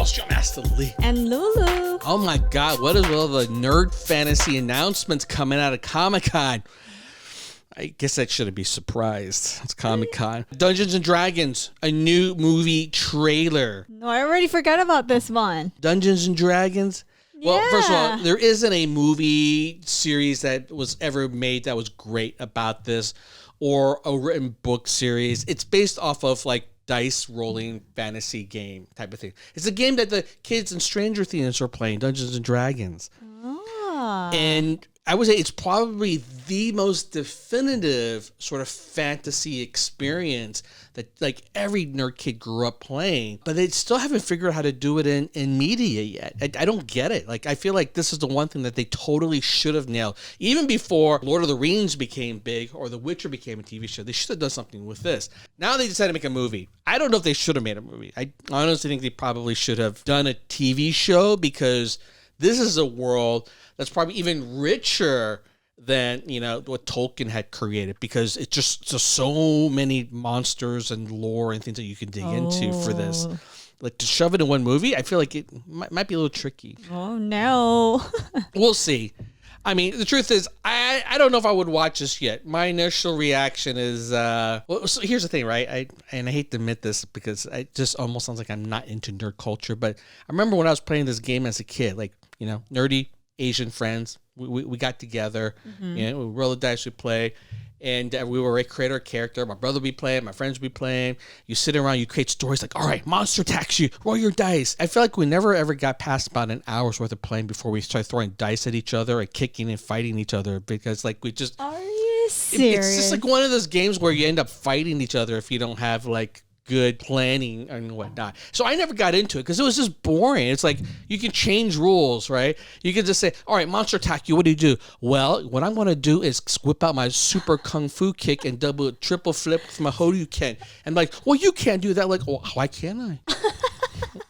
host, your Master Lee. And Lulu. Oh my God, what is all the nerd fantasy announcements coming out of Comic-Con? I guess I shouldn't be surprised. It's Comic-Con. Dungeons and Dragons, a new movie trailer. No, I already forgot about this one. Dungeons and Dragons? Yeah. Well, first of all, there isn't a movie series that was ever made that was great about this, or a written book series. It's based off of like dice rolling fantasy game type of thing. It's a game that the kids in Stranger Things are playing, Dungeons and Dragons. Ah. And I would say it's probably the most definitive sort of fantasy experience that like every nerd kid grew up playing, but they still haven't figured out how to do it in media yet. I don't get it. Like, I feel like this is the one thing that they totally should have nailed. Even before Lord of the Rings became big or The Witcher became a TV show, they should have done something with this. Now they decided to make a movie. I don't know if they should have made a movie. I honestly think they probably should have done a TV show, because this is a world that's probably even richer than, you know, what Tolkien had created, because it's just so many monsters and lore and things that you can dig into for this. Like, to shove it in one movie, I feel like it might be a little tricky. Oh, no. We'll see. I mean, the truth is, I don't know if I would watch this yet. My initial reaction is, well, so here's the thing, right? I hate to admit this because it just almost sounds like I'm not into nerd culture, but I remember when I was playing this game as a kid, like, you know, nerdy Asian friends, we got together, you know, we roll the dice, we play, and we were create our character. My brother would be playing, my friends would be playing. You sit around, you create stories like, all right, monster attacks you, roll your dice. I feel like we never ever got past about an hour's worth of playing before we started throwing dice at each other and kicking and fighting each other, because like we just... Are you serious? It's just like one of those games where you end up fighting each other if you don't have like good planning and whatnot. So I never got into it because it was just boring. It's like you can change rules, right? You can just say, all right, monster attack you. What do you do? Well, what I'm going to do is whip out my super kung fu kick and double triple flip with my Horyuken. And like, well, you can't do that. Like, oh, why can't I?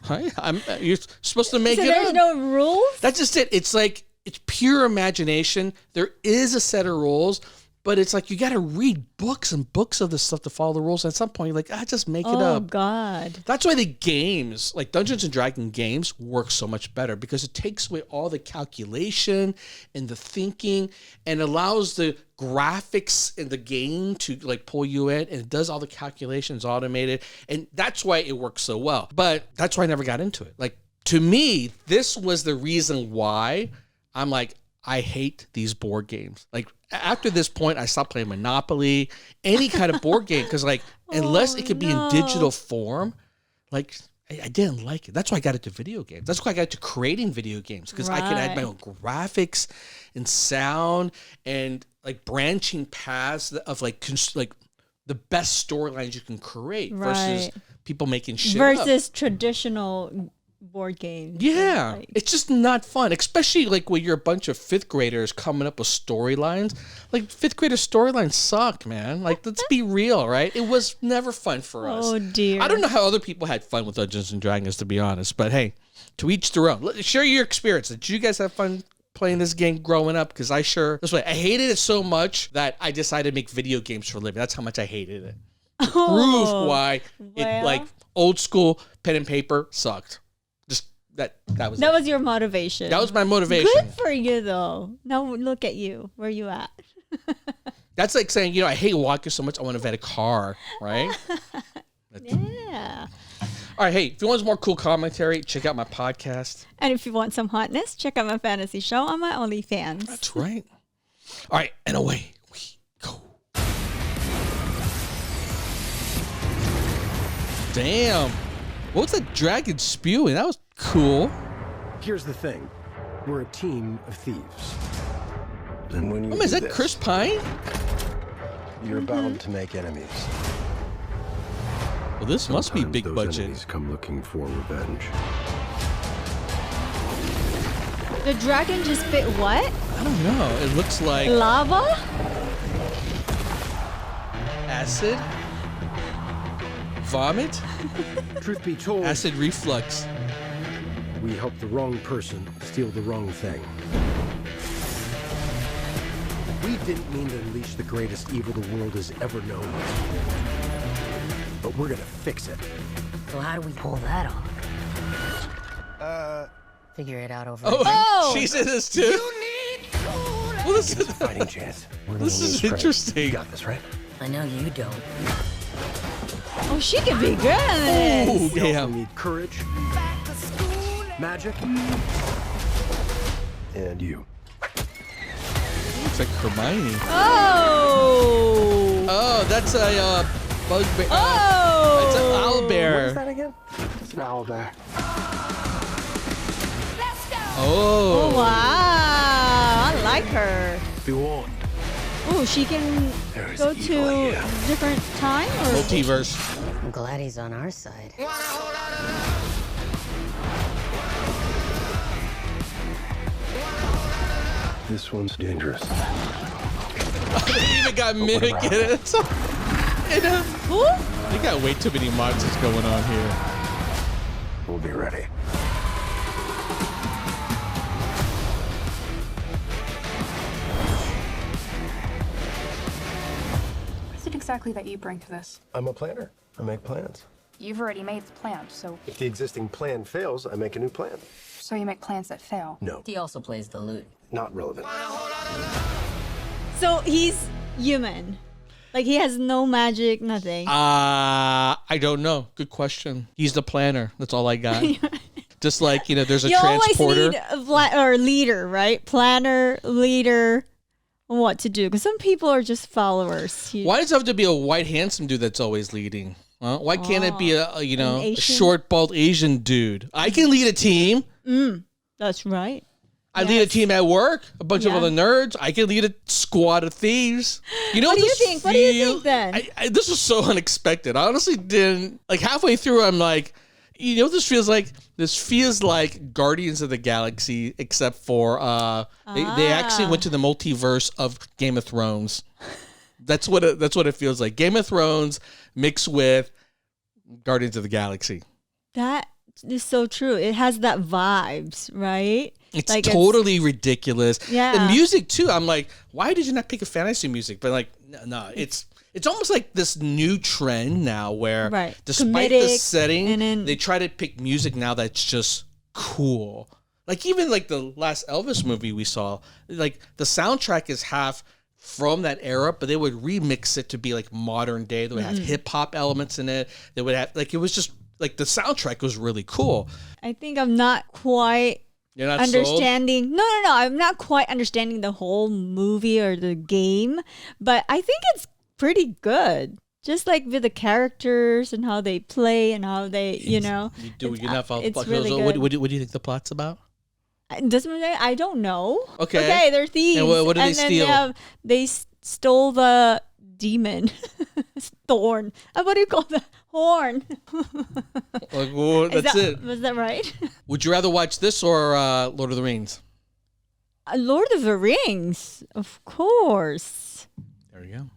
Right? You're supposed to make so it there's up. no rules? That's just it. It's like, it's pure imagination. There is a set of rules, but it's like you got to read books and books of this stuff to follow the rules. And at some point, you're like, just make it up. Oh, God. That's why the games, like Dungeons and Dragons games, work so much better, because it takes away all the calculation and the thinking and allows the graphics in the game to like pull you in, and it does all the calculations automated. And that's why it works so well. But that's why I never got into it. Like, to me, this was the reason why I'm like, I hate these board games. Like, after this point, I stopped playing Monopoly, any kind of board game, because like, unless it could be in digital form, like, I didn't like it. That's why I got into video games. That's why I got into creating video games, because I could add my own graphics and sound and like branching paths of like the best storylines you can create versus people making shit versus traditional board games. Yeah, like, it's just not fun, especially like when you're a bunch of fifth graders coming up with storylines. Like, fifth grader storylines suck, man. Like, let's be real, right? It was never fun for us. Oh, dear. I don't know how other people had fun with Dungeons and Dragons, to be honest, but hey, to each their own. Share your experience. Did you guys have fun playing this game growing up? Because I hated it so much that I decided to make video games for a living. That's how much I hated it. To prove why it, like, old school pen and paper sucked. That was your motivation. That was my motivation. Good for you, though. Now look at you. Where you at? That's like saying, you know, I hate walking so much, I want to vet a car, right? Yeah. All right, hey, if you want some more cool commentary, check out my podcast. And if you want some hotness, check out my fantasy show on my OnlyFans. That's right. All right, and away we go. Damn. What was that dragon spewing? That was cool. Here's the thing. We're a team of thieves. And when you is that Chris Pine? You're bound to make enemies. Well, this must be big those budget. Enemies come looking for revenge. The dragon just spit what? I don't know. It looks like lava? Acid? Vomit? Truth be told, Acid reflux. we helped the wrong person steal the wrong thing. We didn't mean to unleash the greatest evil the world has ever known. But we're gonna fix it. So how do we pull that off? Figure it out over Oh, she's in this too. Well, this is Fighting chance. this is interesting. You got this, right? I know you don't. Oh, she can be good at this. Oh, We also damn. need courage, magic, and you. It's like Hermione. Oh. Oh, that's a bug bear. Oh. It's an owl What bear. is that again? It's an owl bear. Oh, Oh. wow. I like her. Be warned. Oh, she can There is go evil to here. different time or Multiverse. I'm glad he's on our side. This one's dangerous. They even got Mimic in it. who? They got way too many monsters going on here. We'll be ready. What is it exactly that you bring to this? I'm a planner. I make plans. You've already made the plan, so If the existing plan fails, I make a new plan. you make plans that fail. No, He also plays the lute. not relevant. So he's human. Like he has no magic, nothing. I don't know. Good question. He's the planner. That's all I got. Just like, there's a You always transporter. need a or leader, right? Planner, leader, what to do. Because some people are just followers. Why does it have to be a white, handsome dude that's always leading? Huh? Why can't it be a Asian? short, bald Asian dude? I can lead a team. That's right. I lead a team at work. A bunch of Yeah. other nerds. I can lead a squad of thieves. You know What do you this think? What do you think feel- then? This was so unexpected. I honestly didn't like halfway through. I'm like, what this feels like? This feels like Guardians of the Galaxy, except for they actually went to the multiverse of Game of Thrones. That's what it feels like. Game of Thrones mixed with Guardians of the Galaxy. That is so true. It has that vibes, right? It's Like, totally ridiculous. Yeah. The music too. I'm like, why did you not pick a fantasy music? But like, no, it's almost like this new trend now where Right. despite the Comedic, setting, and then- they try to pick music now that's just cool. Like even like the last Elvis movie we saw, like the soundtrack is half from that era, but they would remix it to be like modern day. They would have hip hop elements in it. They would have like, it was just like the soundtrack was really cool. I think I'm not quite You're not sold? understanding. No. I'm not quite understanding the whole movie or the game, but I think it's pretty good. Just like with the characters and how they play and how they, You do. You're not following the it's plot. really So good. what do you think the plot's about? Doesn't matter. I don't know. Okay. Okay, they're thieves. And what do they then steal? They stole the demon. Thorn. What do you call the horn? Like, well, that's it. Was that right? Would you rather watch this or Lord of the Rings? Lord of the Rings, of course. There you go.